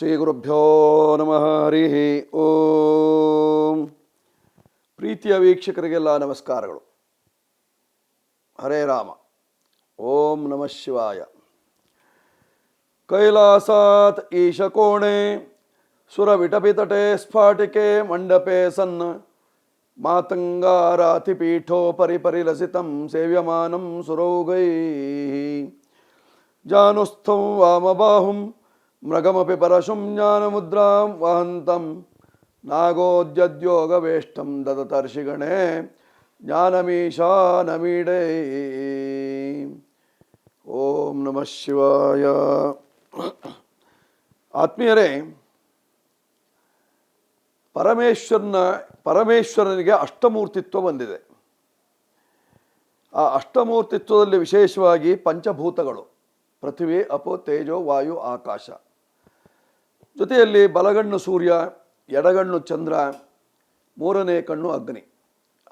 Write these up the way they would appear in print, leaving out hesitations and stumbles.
ಶ್ರೀ ಗುರುಭ್ಯೋ ನಮಃ. ಹರಿ ಓಂ. ಪ್ರೀತಿಯ ವೀಕ್ಷಕರಿಗೆಲ್ಲ ನಮಸ್ಕಾರಗಳು. ಹರೇ ರಾಮ. ಓಂ ನಮಃ ಶಿವಾಯ. ಕೈಲಾಸಾತ್ ಈಶಕೋಣೆ ಸುರವಿಟಪಿತಟೆ ಸ್ಫಾಟಿಕೆ ಮಂಡಪೆ ಸನ್ ಮಾತಂಗಾರಾತಿಪೀಠೋಪರಿ ಪರಿಲಸಿತಂ ಸೇವ್ಯಮಾನಂ ಸುರೌಗೈ ಜಾನುಸ್ಥಂ ವಾಮಬಾಹುಂ ಮೃಗಮಪಿ ಪರಶುಂ ಜ್ಞಾನಮುದ್ರಾಂ ವಹಂತಂ ನಾಗೋದ್ಯೋಗವೇಷ್ಟಂ ದದತರ್ಷಿಗಣೆ ಜ್ಞಾನಮೀಶಾನಮೀಡೇ. ಓಂ ನಮಃ ಶಿವಾಯ. ಆತ್ಮೀಯರೇ, ಪರಮೇಶ್ವರನಿಗೆ ಅಷ್ಟಮೂರ್ತಿತ್ವ ಬಂದಿದೆ. ಆ ಅಷ್ಟಮೂರ್ತಿತ್ವದಲ್ಲಿ ವಿಶೇಷವಾಗಿ ಪಂಚಭೂತಗಳು ಪೃಥ್ವಿ, ಅಪೋ, ತೇಜೋ, ವಾಯು, ಆಕಾಶ. ಜೊತೆಯಲ್ಲಿ ಬಲಗಣ್ಣು ಸೂರ್ಯ, ಎಡಗಣ್ಣು ಚಂದ್ರ, ಮೂರನೇ ಕಣ್ಣು ಅಗ್ನಿ.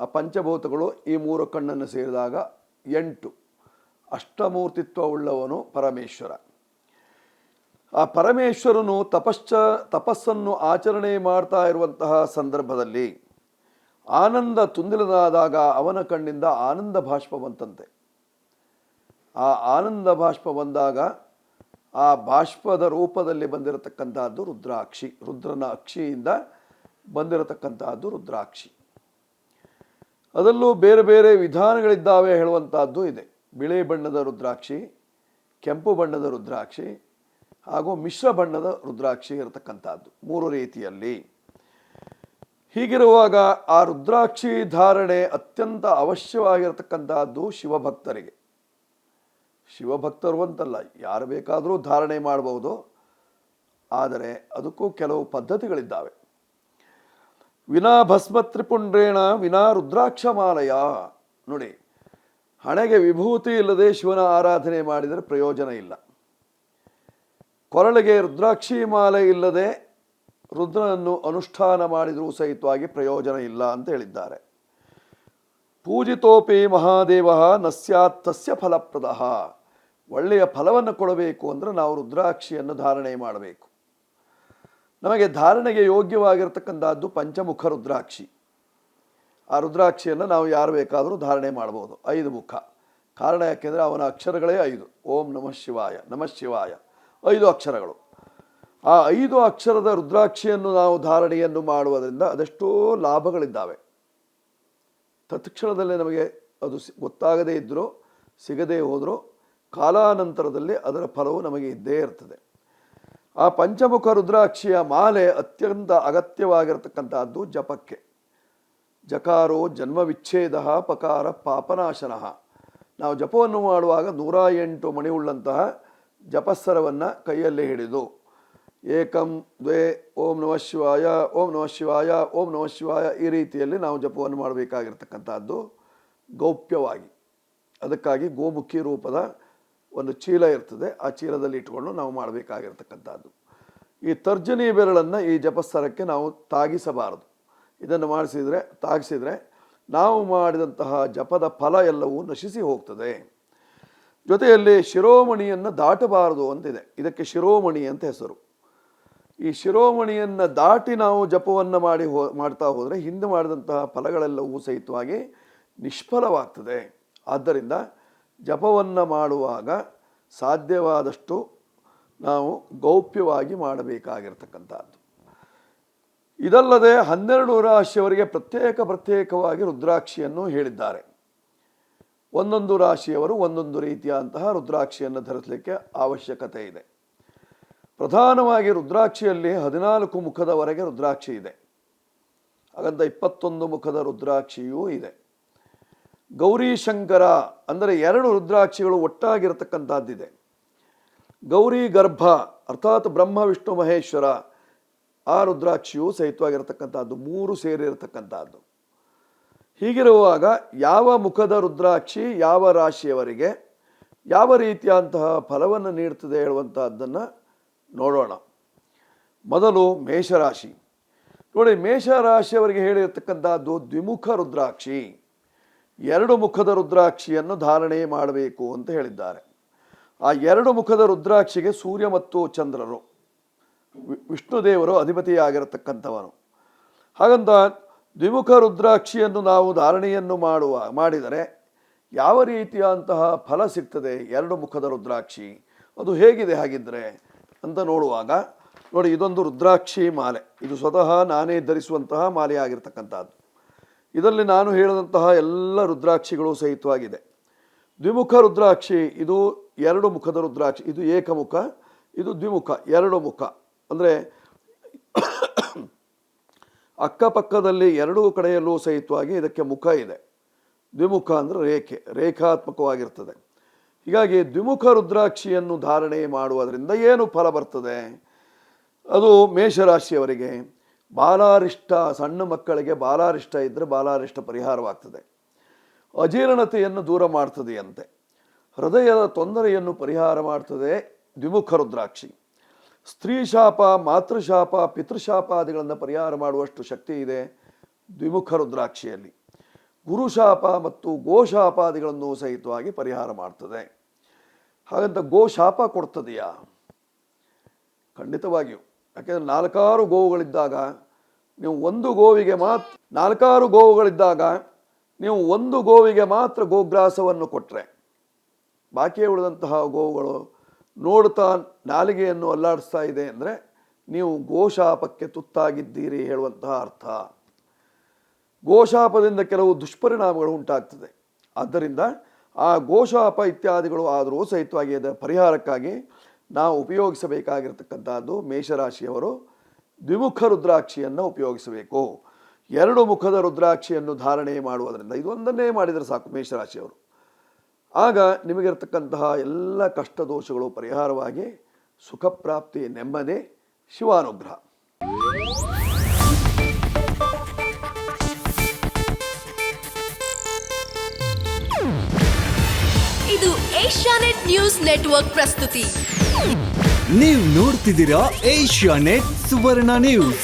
ಆ ಪಂಚಭೂತಗಳು ಈ ಮೂರು ಕಣ್ಣನ್ನು ಸೇರಿದಾಗ 8 ಅಷ್ಟಮೂರ್ತಿತ್ವವುಳ್ಳವನು ಪರಮೇಶ್ವರ. ಆ ಪರಮೇಶ್ವರನು ತಪಸ್ಸನ್ನು ಆಚರಣೆ ಮಾಡ್ತಾ ಇರುವಂತಹ ಸಂದರ್ಭದಲ್ಲಿ ಆನಂದ ತುಂದಿಲದಾದಾಗ ಅವನ ಕಣ್ಣಿಂದ ಆನಂದ ಬಾಷ್ಪ ಬಂತಂತೆ. ಆ ಆನಂದ ಬಾಷ್ಪ ಬಂದಾಗ ಆ ಬಾಷ್ಪದ ರೂಪದಲ್ಲಿ ಬಂದಿರತಕ್ಕಂತಹದ್ದು ರುದ್ರಾಕ್ಷಿ. ರುದ್ರನ ಅಕ್ಷಿಯಿಂದ ಬಂದಿರತಕ್ಕಂತಹದ್ದು ರುದ್ರಾಕ್ಷಿ. ಅದರಲ್ಲೂ ಬೇರೆ ಬೇರೆ ವಿಧಾನಗಳಿದ್ದಾವೆ ಹೇಳುವಂತಹದ್ದು ಇದೆ. ಬಿಳಿ ಬಣ್ಣದ ರುದ್ರಾಕ್ಷಿ, ಕೆಂಪು ಬಣ್ಣದ ರುದ್ರಾಕ್ಷಿ ಹಾಗೂ ಮಿಶ್ರ ಬಣ್ಣದ ರುದ್ರಾಕ್ಷಿ ಇರತಕ್ಕಂಥದ್ದು 3 ರೀತಿಯಲ್ಲಿ. ಹೀಗಿರುವಾಗ ಆ ರುದ್ರಾಕ್ಷಿ ಧಾರಣೆ ಅತ್ಯಂತ ಅವಶ್ಯವಾಗಿರತಕ್ಕಂತಹದ್ದು ಶಿವಭಕ್ತರಿಗೆ. ಶಿವಭಕ್ತರು ಅಂತಲ್ಲ, ಯಾರು ಬೇಕಾದರೂ ಧಾರಣೆ ಮಾಡಬಹುದು. ಆದರೆ ಅದಕ್ಕೂ ಕೆಲವು ಪದ್ಧತಿಗಳಿದ್ದಾವೆ. ವಿನಾ ಭಸ್ಮ ತ್ರಿಪುಂಡ್ರೇಣ ವಿನಾ ರುದ್ರಾಕ್ಷ ಮಾಲಯ. ನೋಡಿ, ಹಣೆಗೆ ವಿಭೂತಿ ಇಲ್ಲದೆ ಶಿವನ ಆರಾಧನೆ ಮಾಡಿದರೆ ಪ್ರಯೋಜನ ಇಲ್ಲ. ಕೊರಳಿಗೆ ರುದ್ರಾಕ್ಷಿ ಮಾಲೆ ಇಲ್ಲದೆ ರುದ್ರನನ್ನು ಅನುಷ್ಠಾನ ಮಾಡಿದರೂ ಸಹಿತವಾಗಿ ಪ್ರಯೋಜನ ಇಲ್ಲ ಅಂತ ಹೇಳಿದ್ದಾರೆ. ಪೂಜಿತೋಪಿ ಮಹಾದೇವ ನ ಸ್ಯಾತ್ ತಸ್ಯ ಫಲಪ್ರದಃ. ಒಳ್ಳೆಯ ಫಲವನ್ನು ಕೊಡಬೇಕು ಅಂದರೆ ನಾವು ರುದ್ರಾಕ್ಷಿಯನ್ನು ಧಾರಣೆ ಮಾಡಬೇಕು. ನಮಗೆ ಧಾರಣೆಗೆ ಯೋಗ್ಯವಾಗಿರ್ತಕ್ಕಂಥದ್ದು ಪಂಚಮುಖ ರುದ್ರಾಕ್ಷಿ. ಆ ರುದ್ರಾಕ್ಷಿಯನ್ನು ನಾವು ಯಾರು ಬೇಕಾದರೂ ಧಾರಣೆ ಮಾಡ್ಬೋದು. 5 ಮುಖ. ಕಾರಣ ಯಾಕೆಂದರೆ ಅವನ ಅಕ್ಷರಗಳೇ 5. ಓಂ ನಮಃ ಶಿವಾಯ, ನಮಃ ಶಿವಾಯ 5 ಅಕ್ಷರಗಳು. ಆ 5 ಅಕ್ಷರದ ರುದ್ರಾಕ್ಷಿಯನ್ನು ನಾವು ಧಾರಣೆಯನ್ನು ಮಾಡುವುದರಿಂದ ಅದೆಷ್ಟೋ ಲಾಭಗಳಿದ್ದಾವೆ. ತತ್ಕ್ಷಣದಲ್ಲೇ ನಮಗೆ ಅದು ಗೊತ್ತಾಗದೇ ಇದ್ದರೂ ಸಿಗದೇ ಹೋದರೂ ಕಾಲಾನಂತರದಲ್ಲಿ ಅದರ ಫಲವು ನಮಗೆ ಇದ್ದೇ ಇರ್ತದೆ. ಆ ಪಂಚಮುಖ ರುದ್ರಾಕ್ಷಿಯ ಮಾಲೆ ಅತ್ಯಂತ ಅಗತ್ಯವಾಗಿರತಕ್ಕಂಥದ್ದು ಜಪಕ್ಕೆ. ಜಕಾರೋ ಜನ್ಮ ವಿಚ್ಛೇದ ಪಕಾರ ಪಾಪನಾಶನಃ. ನಾವು ಜಪವನ್ನು ಮಾಡುವಾಗ 108 ಮಣಿಯುಳ್ಳಂತಹ ಜಪಸ್ಸರವನ್ನು ಕೈಯಲ್ಲಿ ಹಿಡಿದು ಏಕಂ ದ್ವೇ ಓಂ ನಮಃ ಶಿವಾಯ, ಓಂ ನಮಃ ಶಿವಾಯ, ಓಂ ನಮಃ ಶಿವಾಯ ಈ ರೀತಿಯಲ್ಲಿ ನಾವು ಜಪವನ್ನು ಮಾಡಬೇಕಾಗಿರ್ತಕ್ಕಂಥದ್ದು ಗೌಪ್ಯವಾಗಿ. ಅದಕ್ಕಾಗಿ ಗೋಮುಖಿ ರೂಪದ ಒಂದು ಚೀಲ ಇರ್ತದೆ. ಆ ಚೀಲದಲ್ಲಿ ಇಟ್ಕೊಂಡು ನಾವು ಮಾಡಬೇಕಾಗಿರ್ತಕ್ಕಂಥದ್ದು. ಈ ತರ್ಜನಿ ಬೆರಳನ್ನು ಈ ಜಪಸ್ಸರಕ್ಕೆ ನಾವು ತಾಗಿಸಬಾರದು. ಇದನ್ನು ತಾಗಿಸಿದರೆ ನಾವು ಮಾಡಿದಂತಹ ಜಪದ ಫಲ ಎಲ್ಲವೂ ನಶಿಸಿ ಹೋಗ್ತದೆ. ಜೊತೆಯಲ್ಲಿ ಶಿರೋಮಣಿಯನ್ನು ದಾಟಬಾರದು ಅಂತಿದೆ. ಇದಕ್ಕೆ ಶಿರೋಮಣಿ ಅಂತ ಹೆಸರು. ಈ ಶಿರೋಮಣಿಯನ್ನು ದಾಟಿ ನಾವು ಜಪವನ್ನು ಮಾಡ್ತಾ ಹೋದರೆ ಹಿಂದೆ ಮಾಡಿದಂತಹ ಫಲಗಳೆಲ್ಲವೂ ಸಹಿತವಾಗಿ ನಿಷ್ಫಲವಾಗ್ತದೆ. ಆದ್ದರಿಂದ ಜಪವನ್ನು ಮಾಡುವಾಗ ಸಾಧ್ಯವಾದಷ್ಟು ನಾವು ಗೌಪ್ಯವಾಗಿ ಮಾಡಬೇಕಾಗಿರ್ತಕ್ಕಂಥದ್ದು. ಇದಲ್ಲದೆ 12 ರಾಶಿಯವರಿಗೆ ಪ್ರತ್ಯೇಕವಾಗಿ ರುದ್ರಾಕ್ಷಿಯನ್ನು ಹೇಳಿದ್ದಾರೆ. ಒಂದೊಂದು ರಾಶಿಯವರು ಒಂದೊಂದು ರೀತಿಯಾದಂತಹ ರುದ್ರಾಕ್ಷಿಯನ್ನು ಧರಿಸಲಿಕ್ಕೆ ಅವಶ್ಯಕತೆ ಇದೆ. ಪ್ರಧಾನವಾಗಿ ರುದ್ರಾಕ್ಷಿಯಲ್ಲಿ 14 ಮುಖದವರೆಗೆ ರುದ್ರಾಕ್ಷಿ ಇದೆ. ಹಾಗಂತ 21 ಮುಖದ ರುದ್ರಾಕ್ಷಿಯೂ ಇದೆ. ಗೌರಿ ಶಂಕರ ಅಂದರೆ 2 ರುದ್ರಾಕ್ಷಿಗಳು ಒಟ್ಟಾಗಿರತಕ್ಕಂಥದ್ದಿದೆ. ಗೌರಿ ಗರ್ಭ ಅರ್ಥಾತ್ ಬ್ರಹ್ಮ ವಿಷ್ಣು ಮಹೇಶ್ವರ ಆ ರುದ್ರಾಕ್ಷಿಯು ಸಹಿತವಾಗಿರತಕ್ಕಂಥದ್ದು 3 ಸೇರಿರತಕ್ಕಂಥದ್ದು. ಹೀಗಿರುವಾಗ ಯಾವ ಮುಖದ ರುದ್ರಾಕ್ಷಿ ಯಾವ ರಾಶಿಯವರಿಗೆ ಯಾವ ರೀತಿಯಂತಹ ಫಲವನ್ನು ನೀಡ್ತದೆ ಹೇಳುವಂತಹದ್ದನ್ನು ನೋಡೋಣ. ಮೊದಲು ಮೇಷರಾಶಿ. ನೋಡಿ, ಮೇಷರಾಶಿಯವರಿಗೆ ಹೇಳಿರ್ತಕ್ಕಂಥದ್ದು ದ್ವಿಮುಖ ರುದ್ರಾಕ್ಷಿ. 2 ಮುಖದ ರುದ್ರಾಕ್ಷಿಯನ್ನು ಧಾರಣೆ ಮಾಡಬೇಕು ಅಂತ ಹೇಳಿದ್ದಾರೆ. ಆ 2 ಮುಖದ ರುದ್ರಾಕ್ಷಿಗೆ ಸೂರ್ಯ ಮತ್ತು ಚಂದ್ರರು ವಿಷ್ಣುದೇವರು ಅಧಿಪತಿಯಾಗಿರತಕ್ಕಂಥವನು. ಹಾಗಂತ ದ್ವಿಮುಖ ರುದ್ರಾಕ್ಷಿಯನ್ನು ನಾವು ಧಾರಣೆಯನ್ನು ಮಾಡಿದರೆ ಯಾವ ರೀತಿಯಂತಹ ಫಲ ಸಿಗ್ತದೆ? 2 ಮುಖದ ರುದ್ರಾಕ್ಷಿ ಅದು ಹೇಗಿದೆ ಹಾಗಿದ್ದರೆ ಅಂತ ನೋಡುವಾಗ ನೋಡಿ, ಇದೊಂದು ರುದ್ರಾಕ್ಷಿ ಮಾಲೆ. ಇದು ಸ್ವತಃ ನಾನೇ ಧರಿಸುವಂತಹ ಮಾಲೆ ಆಗಿರ್ತಕ್ಕಂಥದ್ದು. ಇದರಲ್ಲಿ ನಾನು ಹೇಳಿದಂತಹ ಎಲ್ಲ ರುದ್ರಾಕ್ಷಿಗಳು ಸಹಿತವಾಗಿದೆ. ದ್ವಿಮುಖ ರುದ್ರಾಕ್ಷಿ ಇದು 2 ಮುಖದ ರುದ್ರಾಕ್ಷಿ. ಇದು ಏಕಮುಖ, ಇದು ದ್ವಿಮುಖ, 2 ಮುಖ. ಅಂದರೆ ಅಕ್ಕಪಕ್ಕದಲ್ಲಿ 2 ಕಡೆಯಲ್ಲೂ ಸಹಿತವಾಗಿ ಇದಕ್ಕೆ ಮುಖ ಇದೆ. ದ್ವಿಮುಖ ಅಂದರೆ ರೇಖಾತ್ಮಕವಾಗಿರ್ತದೆ. ಹೀಗಾಗಿ ದ್ವಿಮುಖ ರುದ್ರಾಕ್ಷಿಯನ್ನು ಧಾರಣೆ ಮಾಡುವುದರಿಂದ ಏನು ಫಲ ಬರ್ತದೆ? ಅದು ಮೇಷರಾಶಿಯವರಿಗೆ ಬಾಲಾರಿಷ್ಟ, ಸಣ್ಣ ಮಕ್ಕಳಿಗೆ ಬಾಲಾರಿಷ್ಟ ಇದ್ದರೆ ಬಾಲಾರಿಷ್ಟ ಪರಿಹಾರವಾಗ್ತದೆ. ಅಜೀರ್ಣತೆಯನ್ನು ದೂರ ಮಾಡ್ತದೆಯಂತೆ. ಹೃದಯದ ತೊಂದರೆಯನ್ನು ಪರಿಹಾರ ಮಾಡ್ತದೆ ದ್ವಿಮುಖ ರುದ್ರಾಕ್ಷಿ. ಸ್ತ್ರೀ ಶಾಪ, ಮಾತೃಶಾಪ, ಪಿತೃಶಾಪಾದಿಗಳನ್ನು ಪರಿಹಾರ ಮಾಡುವಷ್ಟು ಶಕ್ತಿ ಇದೆ ದ್ವಿಮುಖ ರುದ್ರಾಕ್ಷಿಯಲ್ಲಿ. ಗುರುಶಾಪ ಮತ್ತು ಗೋಶಾಪಾದಿಗಳನ್ನು ಸಹಿತವಾಗಿ ಪರಿಹಾರ ಮಾಡ್ತದೆ. ಹಾಗಂತ ಗೋಶಾಪ ಕೊಡ್ತದೆಯಾ? ಖಂಡಿತವಾಗಿಯೂ. ಯಾಕೆಂದರೆ 4 ಗೋವುಗಳಿದ್ದಾಗ ನೀವು 1 ಗೋವಿಗೆ ಮಾತ್ರ 4 ಗೋವುಗಳಿದ್ದಾಗ ನೀವು 1 ಗೋವಿಗೆ ಮಾತ್ರ ಗೋಗ್ರಾಸವನ್ನು ಕೊಟ್ಟರೆ ಬಾಕಿ ಉಳಿದಂತಹ ಗೋವುಗಳು ನೋಡ್ತಾ ನಾಲಿಗೆಯನ್ನು ಅಲ್ಲಾಡಿಸ್ತಾ ಇದೆ ಅಂದರೆ ನೀವು ಗೋಶಾಪಕ್ಕೆ ತುತ್ತಾಗಿದ್ದೀರಿ ಹೇಳುವಂತಹ ಅರ್ಥ. ಗೋಶಾಪದಿಂದ ಕೆಲವು ದುಷ್ಪರಿಣಾಮಗಳು ಉಂಟಾಗ್ತದೆ. ಆದ್ದರಿಂದ ಆ ಗೋಶಾಪ ಇತ್ಯಾದಿಗಳು ಆದರೂ ಸಹಿತವಾಗಿ ಅದರ ಪರಿಹಾರಕ್ಕಾಗಿ ನಾವು ಉಪಯೋಗಿಸಬೇಕಾಗಿರ್ತಕ್ಕಂಥದ್ದು ಮೇಷರಾಶಿಯವರು ದ್ವಿಮುಖ ರುದ್ರಾಕ್ಷಿಯನ್ನು ಉಪಯೋಗಿಸಬೇಕು. 2 ಮುಖದ ರುದ್ರಾಕ್ಷಿಯನ್ನು ಧಾರಣೆ ಮಾಡುವುದರಿಂದ ಇದೊಂದನ್ನೇ ಮಾಡಿದರೆ ಸಾಕು ಮೇಷರಾಶಿಯವರು. ಆಗ ನಿಮಗಿರ್ತಕ್ಕಂತಹ ಎಲ್ಲ ಕಷ್ಟ ದೋಷಗಳು ಪರಿಹಾರವಾಗಿ ಸುಖ ಪ್ರಾಪ್ತಿ, ನೆಮ್ಮದಿ, ಶಿವಾನುಗ್ರಹ. ಇದು ಏಷ್ಯಾನೆಟ್ ನ್ಯೂಸ್ ನೆಟ್ವರ್ಕ್ ಪ್ರಸ್ತುತಿ. ನೀವು ನೋಡ್ತಿದ್ದೀರಾ ಏಷ್ಯಾನೆಟ್ ಸುವರ್ಣ ನ್ಯೂಸ್.